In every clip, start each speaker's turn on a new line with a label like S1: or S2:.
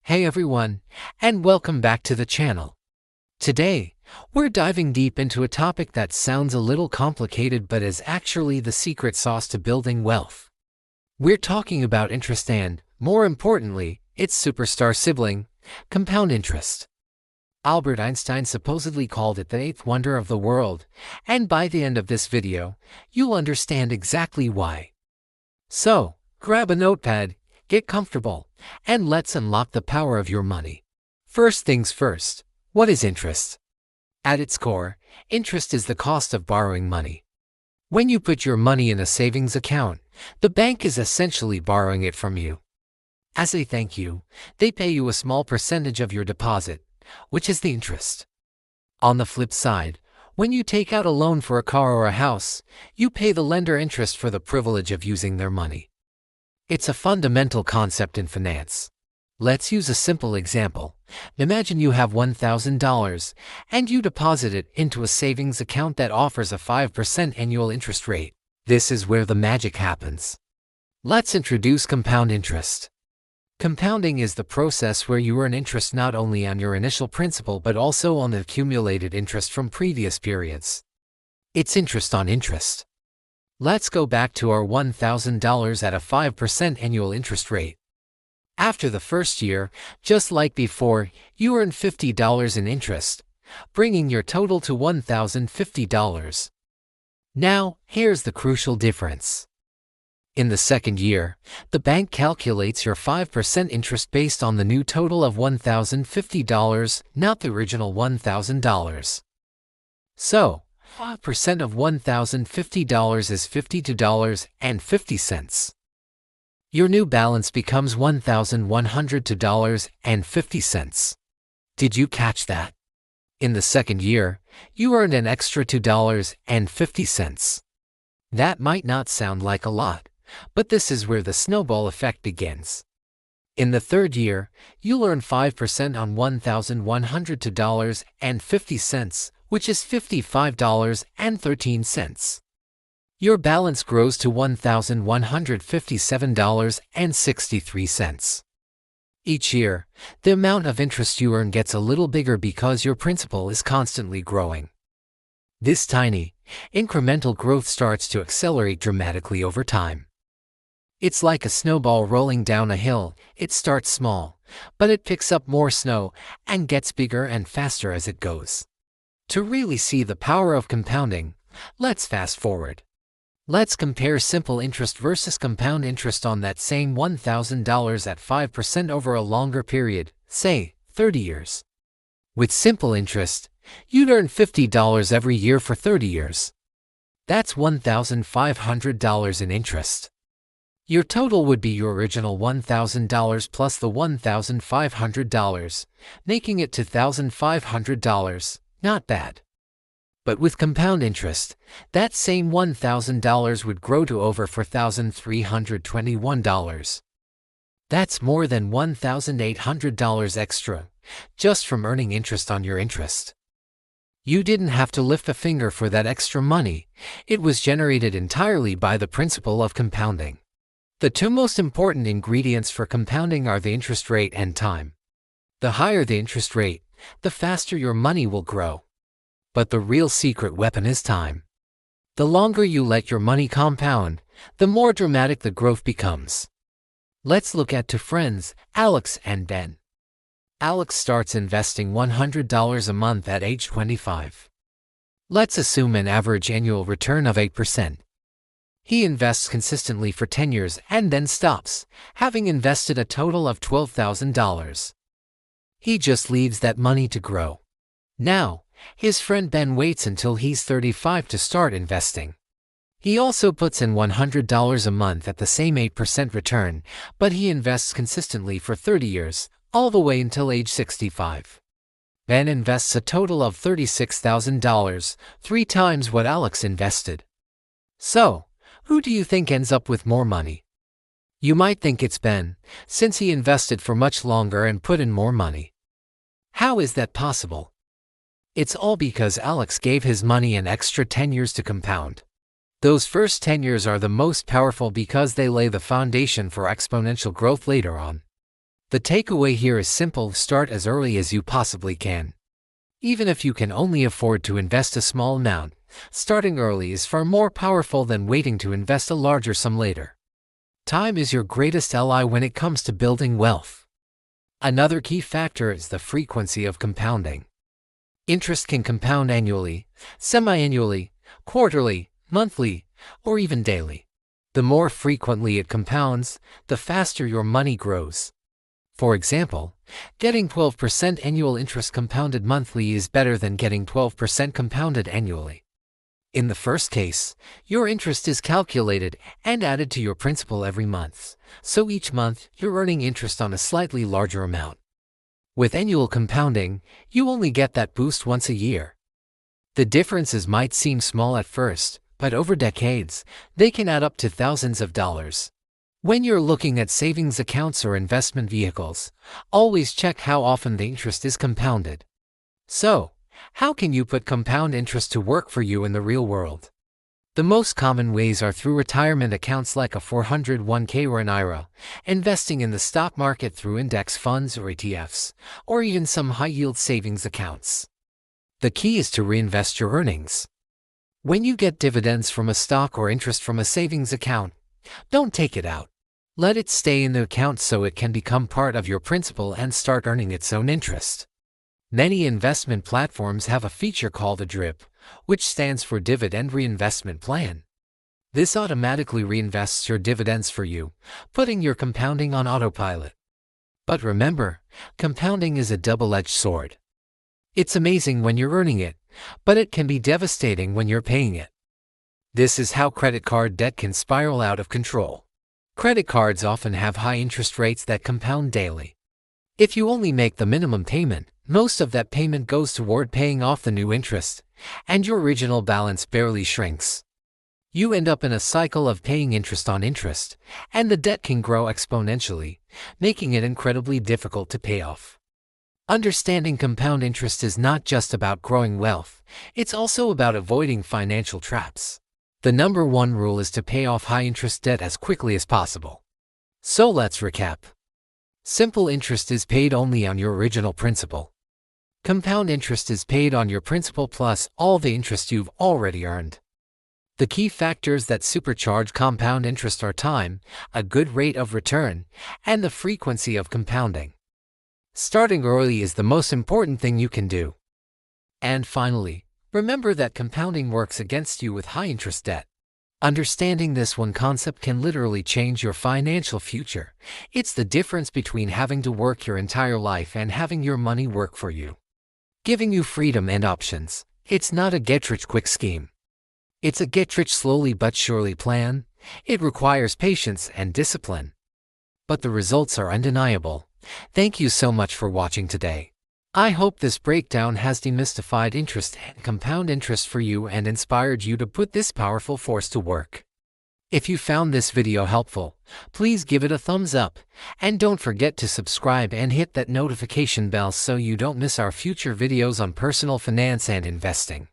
S1: Hey everyone, and welcome back to the channel. Today, we're diving deep into a topic that sounds a little complicated but is actually the secret sauce to building wealth. We're talking about interest and, more importantly, its superstar sibling, compound interest. Albert Einstein supposedly called it the eighth wonder of the world, and by the end of this video, you'll understand exactly why. So, grab a notepad, get comfortable, and let's unlock the power of your money. First things first, what is interest? At its core, interest is the cost of borrowing money. When you put your money in a savings account, the bank is essentially borrowing it from you. As a thank you, they pay you a small percentage of your deposit, which is the interest. On the flip side, when you take out a loan for a car or a house, you pay the lender interest for the privilege of using their money. It's a fundamental concept in finance. Let's use a simple example. Imagine you have $1,000 and you deposit it into a savings account that offers a 5% annual interest rate. This is where the magic happens. Let's introduce compound interest. Compounding is the process where you earn interest not only on your initial principal but also on the accumulated interest from previous periods. It's interest on interest. Let's go back to our $1,000 at a 5% annual interest rate. After the first year, just like before, you earn $50 in interest, bringing your total to $1,050. Now, here's the crucial difference. In the second year, the bank calculates your 5% interest based on the new total of $1,050, not the original $1,000. So, 5% of $1,050 is $52.50. Your new balance becomes $1,102.50. Did you catch that? In the second year, you earned an extra $2.50. That might not sound like a lot, but this is where the snowball effect begins. In the third year, you'll earn 5% on $1,102.50, which is $55.13. Your balance grows to $1,157.63. Each year, the amount of interest you earn gets a little bigger because your principal is constantly growing. This tiny, incremental growth starts to accelerate dramatically over time. It's like a snowball rolling down a hill. It starts small, but it picks up more snow and gets bigger and faster as it goes. To really see the power of compounding, let's fast forward. Let's compare simple interest versus compound interest on that same $1,000 at 5% over a longer period, say, 30 years. With simple interest, you'd earn $50 every year for 30 years. That's $1,500 in interest. Your total would be your original $1,000 plus the $1,500, making it $2,500. Not bad. But with compound interest, that same $1,000 would grow to over $4,321. That's more than $1,800 extra, just from earning interest on your interest. You didn't have to lift a finger for that extra money. It was generated entirely by the principle of compounding. The two most important ingredients for compounding are the interest rate and time. The higher the interest rate, the faster your money will grow. But the real secret weapon is time. The longer you let your money compound, the more dramatic the growth becomes. Let's look at two friends, Alex and Ben. Alex starts investing $100 a month at age 25. Let's assume an average annual return of 8%. He invests consistently for 10 years and then stops, having invested a total of $12,000. He just leaves that money to grow. Now, his friend Ben waits until he's 35 to start investing. He also puts in $100 a month at the same 8% return, but he invests consistently for 30 years, all the way until age 65. Ben invests a total of $36,000, 3 times what Alex invested. So, who do you think ends up with more money? You might think it's Ben, since he invested for much longer and put in more money. How is that possible? It's all because Alex gave his money an extra 10 years to compound. Those first 10 years are the most powerful because they lay the foundation for exponential growth later on. The takeaway here is simple: start as early as you possibly can. Even if you can only afford to invest a small amount, starting early is far more powerful than waiting to invest a larger sum later. Time is your greatest ally when it comes to building wealth. Another key factor is the frequency of compounding. Interest can compound annually, semi-annually, quarterly, monthly, or even daily. The more frequently it compounds, the faster your money grows. For example, getting 12% annual interest compounded monthly is better than getting 12% compounded annually. In the first case, your interest is calculated and added to your principal every month, so each month you're earning interest on a slightly larger amount. With annual compounding, you only get that boost once a year. The differences might seem small at first, but over decades, they can add up to thousands of dollars. When you're looking at savings accounts or investment vehicles, always check how often the interest is compounded. So, how can you put compound interest to work for you in the real world? The most common ways are through retirement accounts like a 401k or an IRA, investing in the stock market through index funds or ETFs, or even some high-yield savings accounts. The key is to reinvest your earnings. When you get dividends from a stock or interest from a savings account, don't take it out. Let it stay in the account so it can become part of your principal and start earning its own interest. Many investment platforms have a feature called a DRIP, which stands for Dividend Reinvestment Plan. This automatically reinvests your dividends for you, putting your compounding on autopilot. But remember, compounding is a double-edged sword. It's amazing when you're earning it, but it can be devastating when you're paying it. This is how credit card debt can spiral out of control. Credit cards often have high interest rates that compound daily. If you only make the minimum payment, most of that payment goes toward paying off the new interest, and your original balance barely shrinks. You end up in a cycle of paying interest on interest, and the debt can grow exponentially, making it incredibly difficult to pay off. Understanding compound interest is not just about growing wealth, it's also about avoiding financial traps. The number one rule is to pay off high-interest debt as quickly as possible. So let's recap. Simple interest is paid only on your original principal. Compound interest is paid on your principal plus all the interest you've already earned. The key factors that supercharge compound interest are time, a good rate of return, and the frequency of compounding. Starting early is the most important thing you can do. And finally, remember that compounding works against you with high-interest debt. Understanding this one concept can literally change your financial future. It's the difference between having to work your entire life and having your money work for you, giving you freedom and options. It's not a get-rich-quick scheme. It's a get-rich-slowly but surely plan. It requires patience and discipline, but the results are undeniable. Thank you so much for watching today. I hope this breakdown has demystified interest and compound interest for you and inspired you to put this powerful force to work. If you found this video helpful, please give it a thumbs up, and don't forget to subscribe and hit that notification bell so you don't miss our future videos on personal finance and investing.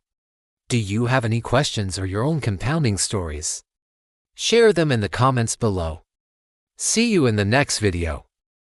S1: Do you have any questions or your own compounding stories? Share them in the comments below. See you in the next video.